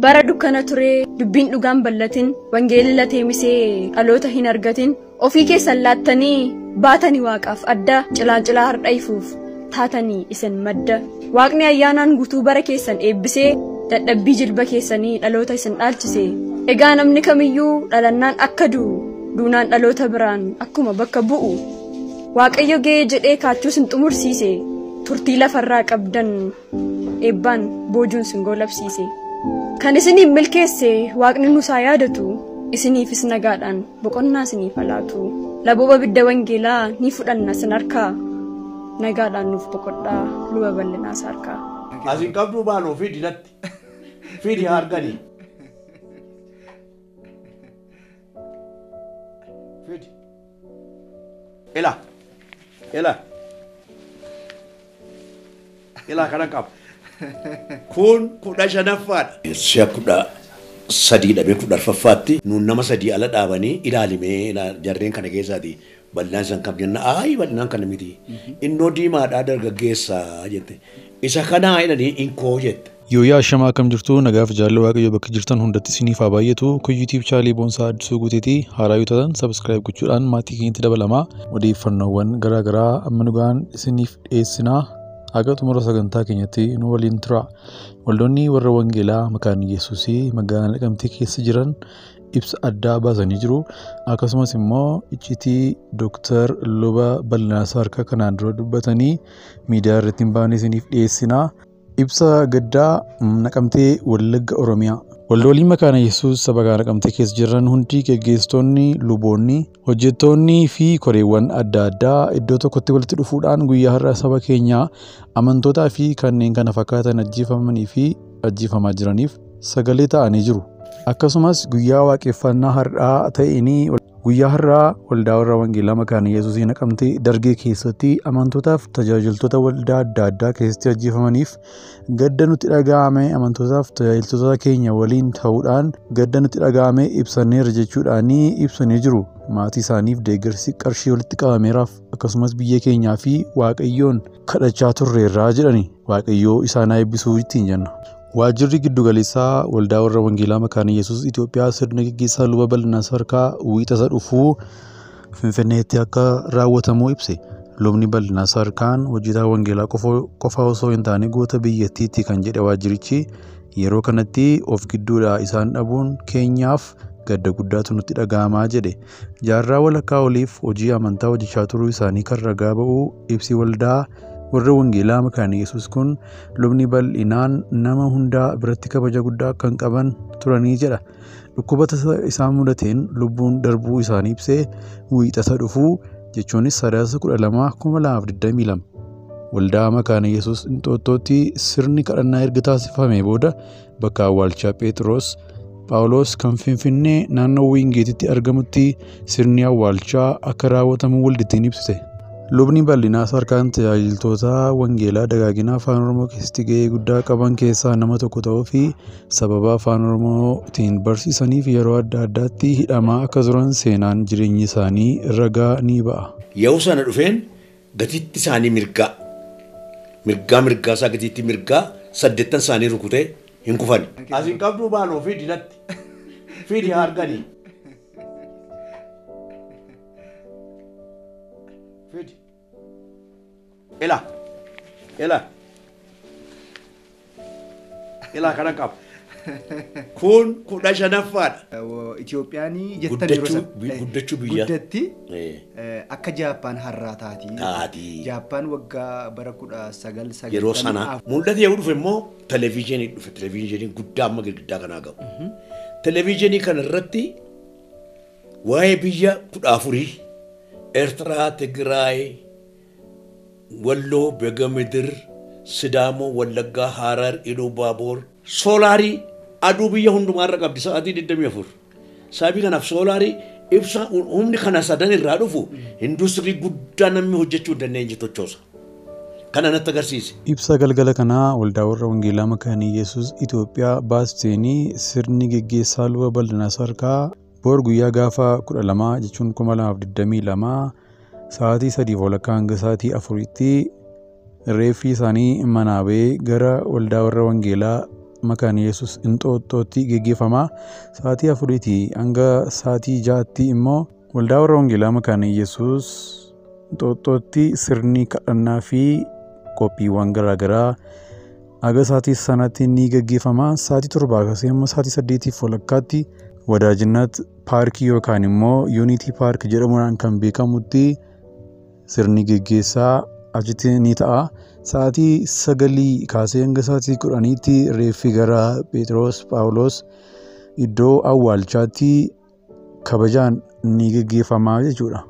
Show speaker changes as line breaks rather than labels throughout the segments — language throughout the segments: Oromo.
Bara dukkana ture dubbiin dhugaan ballatin wangeelli lateemisee dhaloota hin argatin ofii keessan laattanii baatanii waaqaaf adda cilaacilaa hardhaifuuf taatanii isin madda waaqni ayyaanaan guutuu bara keessan eebbisee dadhabbii jilba keessanii dhaloota isin dhaalchise egaa namni kamiyyuu dhalannaan akka duunaan dhaloota biraan akkuma bakka bu'u waaqayyo ga'ee jedhee kaachuu sin xumursiise turtii lafarraa qabdan eebbaan boojuun sin goolabsiise. Kan isiniif milkeesse waaqni nusaa yaadatu isiniifis nagaadhaan boqonnaa isiniif laatu labooba bidda wangeelaa ni fudhanna sin harkaa nagaadhaan nuuf boqodhaa luba bal'inaa harkaa.
Asin qabduu baanoo fi dinatti fi harganii. Ela kanan qaba. Kun kudha shanaffaadha. Si'a kudha sadii dhabee kudha arfaffaatti nuun nama sadii ala dhaabanii ilaalimee jarreen kana keessaati bal'inaan isaan kam jenna bal'inaan kana miti. Innoo diimaadhaa dargaggeessaa jette. Isa kanaa jedhanii inkoo jette.
Yooyaa shamaa akkam jirtu nagaaf jaalala waaqayyo bakka jirtan hundatti isiniif haa baay'atu kun YouTube channel Boonsaa Addisuu Guuteetii haaraa yoo ta'an subscribe gochuudhaan maatii keenyatti dabalamaa odeeffannoowwan garaagaraa amma dhugaan isiniif dhiyeessinaa. Aga xumura sagantaa keenyatti nu waliin tura. Waldoonni warra wangeelaa maqaan Yesuusii magaalaa Naqamtee keessa jiran ibsa addaa baasanii jiru. Akkasumas immoo iccitii Dr. Luba Bal'inaa harka kanaan dura dubbatanii miidiyaa irratti hin baane isiniif dhiyeessinaa. Ibsa gaddaa Naqamtee Wallagga Oromiyaa. Waldooliin makaana Yesuus sabagaa Naqamtee keessa jiran hundi geggeessitoonni, luboonni, hojjettoonni fi koreewwan adda addaa iddoo tokkotti walitti dhufuudhaan guyyaa har'a saba keenyaa amantootaa fi kanneen kana fakkaatan ajjeefamanii fi ajjeefamaa jiraniif sagalee ta'anii jiru. Akkasumas guyyaa waaqeffannaa har'aa ta'eenii guyyaa har'aa waldaa warra wangeelaa makaana Yesuusii Naqamtee dargee keessatti amantootaaf tajaajiltoota waldaa adda addaa keessatti ajjeefamaniif gadda nutti dhaga'ame amantootaaf tajaajiltoota keenya waliin ta'uudhaan gadda nutti dhaga'ame ibsaneera jechuudhaan ibsanii jiru. Maatii isaaniif deeggarsi qarshii walitti qabameeraaf akkasumas biyya keenyaa fi waaqayyoon kadhachaa turreerraa jedhani waaqayyoo isaan eebbisuu ittiin jenna. Waajjirri giddugaleessaa waldaa warra wangeelaa makaana Yesuus Itoophiyaa sirna gaggeessaa luba bal'inaa harkaa wiixata dhufuu Finfinneetti akka raawwatamu ibse. Lubni bal'inaa harkaan hojjetaa wangeelaa qofa osoo hin taane goota biyyattiitti kan jedhe waajjirichi yeroo kanatti of gidduudhaa isaan dhabuun keenyaaf gadda guddaatu nutti dhaga'amaa jedhe. Jaarraa walakkaa oliif hojii amantaa hojjechaa turuu isaanii kan ragaa ba'u ibsi waldaa warra wangeelaa makaana Yesuus kun lubni bal'inaan nama hundaa biratti kabaja guddaa kan qaban turanii jedha. Dhukkubata isaan mudateen lubbuun darbuu isaanii ibsee wiixata dhufuu jechuunis sadaasa 12/2022 waldaa makaana Yesuus Inxooxxootti sirni kadhannaa erga taasifamee booda bakka awwaalchaa Phexros Phaawulos kan Finfinnee naannoo Wiingeetitti argamutti sirni awwaalchaa akka raawwatamu waldittiin ibsite. Lubni bal'inaa harkaan tajaajiltoota wangeelaa dagaagina afaan Oromoo keessatti gahee guddaa qaban keessaa nama tokko ta'uu fi sababa afaan Oromootiin barsiisaniif yeroo adda addaatti hidhamaa akka turan seenaan jireenyi isaanii ragaa ni ba'a.
Yeroo sana dhufeen gatiitti isaanii mirgaa isaa gatiitti mirgaa 8 isaanii rukutee hin kufan. Asin qabduu baanoo fi dinatti fi harganii. Ela kanan qaba. Kun kudha shanaffaadha.
Itoophiyaan jettan
guddachuu biyya
guddatti akka Jaappaan har'aa taati. Jaappaan waggaa bara 1990
yeroo sana mul'ate yoo dhufe immoo televiizyinii dhufe. Televiizyiniin guddaa amma girgiddaa kanaa qabu. Televiizyinii kana irratti waa'ee biyya 14 Eertiraa, Tigraay, Walloo, Beegamidir, Sidaamo, Wallaggaa, Harar, Iluu Baaboor, Soolaarii aduu biyya hundumaarra qabdi sa'aatii 24. Sababii kanaaf soolaarii ibsa humni kana sadan irraa dhufu industirii guddaa namni hojjechuu hin dandeenye tochoosa. Kana natti agarsiise.
Ibsa galgala kanaa waldaa warra wangeelaa makaana Yesuus Itoophiyaa baasteenii sirni gaggeessaa luba bal'inaa harkaa boor guyyaa gaafa 12 jechuun 2022 sa'aatii 3 hanga sa'aatii 4tti reeffi isaanii manaa ba'ee gara waldaa warra wangeelaa Makaana Yesuus Inxooxxootti geggeeffama. Sa'aatii 4 hanga sa'aatii 6 immoo waldaa warra Wangeelaa Makaana Yesuus Inxooxxootti sirni kadhannaa fi qophiiwwan garaagaraa aga sa'aatii sanatti ni geggeeffama. Sa'aatii 7 akkasii amma sa'aatii 8:30 Wadaajinat paarkii yookaan immoo Yuunitii Paark jedhamuudhaan kan beekamutti sirni geggeessaa achitti ni ta'a. Sa'aatii 9 kaasee hanga sa'aatii 10tti reeffi gara Phexros Phaawulos iddoo awwaalchaatti kabajaan ni geggeeffama jechuudha.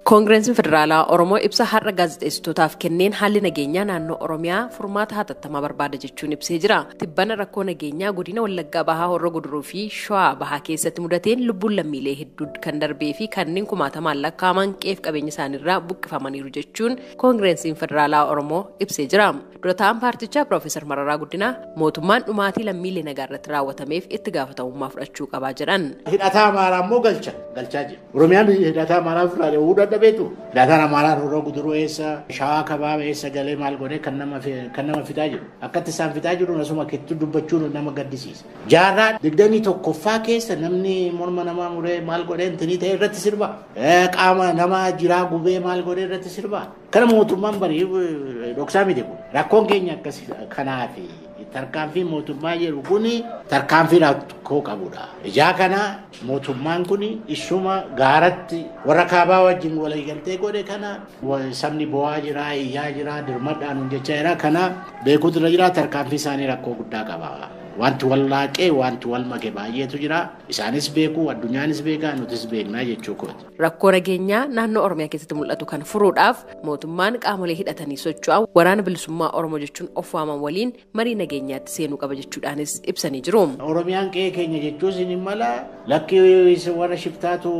Koongireensiin Federaalaa Oromoo ibsa har'a gaazexeessitootaaf kenneen haalli nageenyaa naannoo Oromiyaa furmaata hatattamaa barbaada jechuun ibsee jira. Tibbana rakkoo nageenyaa godina Wallaggaa Bahaa, Horroo Guduruu fi Shawaa Bahaa keessatti mudateen lubbuun lammiilee hedduu kan darbee fi kanneen kumaatamaan lakkaa'aman qeef qabeenya isaaniirraa buqqifamaniiru jechuun Koongireensiin Federaalaa Oromoo ibsee jira. Dura ta'an paartichaa Piroofeesar Mararaa Guddinaa mootummaan dhumaatii lammiilee nagaa irratti raawwatameef itti gaafatamummaa fudhachuu qabaa jedhan.
Hidhataa Amaaraa immoo galchaa jira. Oromiyaan hidhataa Amaaraa fudhatee hudhadha beetu. Hidhataan Amaaraa Horroo Guduruu eessa, Shawaa Kaabaa eessa galee maal godhee kan nama fitaa jiru. Akkatti isaan fitaa jiru asuma keetti dubbachuun nama gaddisiisa. Jaarraa 21ffaa keessa namni morma namaa muree maal godhee intinii ta'e irratti sirba. Qaama nama jiraa gubee maal godhee irratti sirba. Kana mootummaan barii dhoksaa miti kun. Rakkoon keenya akkas kanaafi tarkaanfii mootummaa jedhu kun tarkaanfii rakkoo qabudha. Ijaa kana mootummaan kun isuma gaaratti warra kaabaa wajjin waliigaltee godhe kana sabni bo'aa jira, iyyaa jira, dirmadhaan hojjechaa jira. Kana beekuutu irra jira tarkaanfii isaanii rakkoo guddaa qaba. wanti wal laaqee wanti wal make baay'eetu jira. Isaanis beeku, addunyaanis beekaa, nutis beeknaa jechuudha.
Rakkoo nageenyaa naannoo Oromiyaa keessatti mul'atu kan furuudhaaf mootummaan qaamolee hidhatanii socho'an waraana bilisummaa Oromoo jechuun of waaman waliin marii nageenyaatti seenuu qaba jechuudhaanis ibsanii jiru.
Oromiyaan qe'ee keenya jechuun ni mala lakkii warra shiftaatu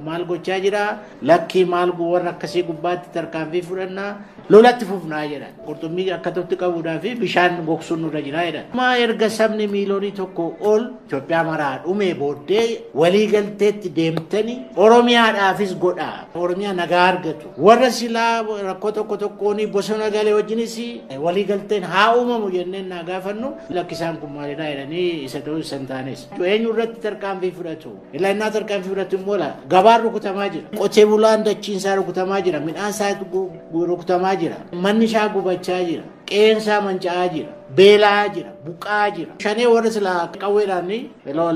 maal gochaa jira, lakkii maal warra akkasii gubbaatti tarkaanfii fudhannaa lolatti fufnaa jedhan. Qurxummii akka tokkotti qabuudhaa fi bishaan gogsuun nurra jira jedhan. Ma erga sabni miiliyoonii tokko ol Itoophiyaa maraa dhumee booddee walii galteetti deemtanii Oromiyaadhaafis godhaa. Oromiyaa nagaa argatu. Warra silaa rakkoo tokko tokkoon bosona galee wajjinis walii galteen haa uumamu jenneen naa gaafannu lakkisaan kun maalidhaa jedhanii isa ta'uu isa hin taanes. Eenyu irratti tarkaanfii fudhatu. Ilaalnaa tarkaanfii fudhatu immoo gabaan rukutamaa jira. Qotee bulaan dachiinsaa rukutamaa jira. Midhaan isaa rukutamaa jira. Manni isaa gubachaa jira. Qeensaa manca'aa jira. Beelaa jira. Buqaa jira. Shanee warra silaa qawweedhaan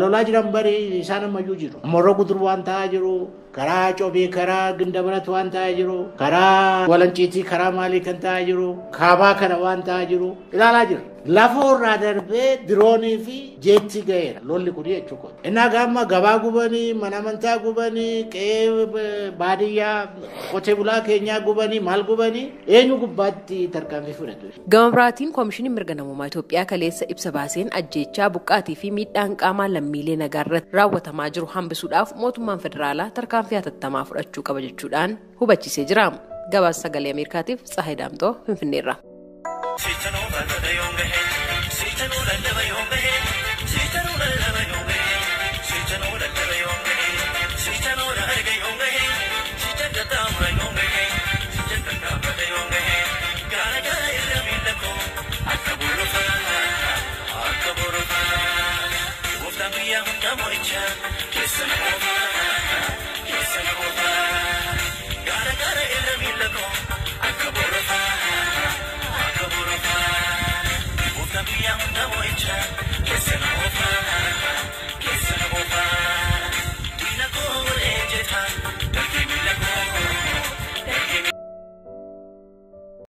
lolaa jiran barii isaan ammayyuu jiru. Morro gudur waan ta'aa jiru. Karaa Coobee, karaa Gindabarat waan ta'aa jiru. Karaa Walanciitii, karaa maalii kan ta'aa jiru. Kaabaa kana waan ta'aa jiru. Ilaalaa jira. Lafoo irraa darbee diroonii fi jeetti ga'eera. Lolli kun jechuudha. Innaa gaamma gabaa gubanii, mana amantaa gubanii, qe'ee baadiyyaa qotee bulaa keenyaa gubanii, maal gubanii eenyu gubbaatti tarkaanfii fudhatu.
Gama biraatiin Koomishiniin Mirga Namummaa Itoophiyaa kaleessa ibsa baaseen ajjeechaa buqqaatii fi miidhaan qaamaa lammiilee nagaa irratti raawwatamaa jiru hambisuudhaaf mootummaan federaalaa tarkaanfii hatattamaa fudhachuu qaba jechuudhaan hubachiisee jira. Gabaasa Sagalee Ameerikaatiif Tsahaay Daamtoo Finfinneerra.
Listen,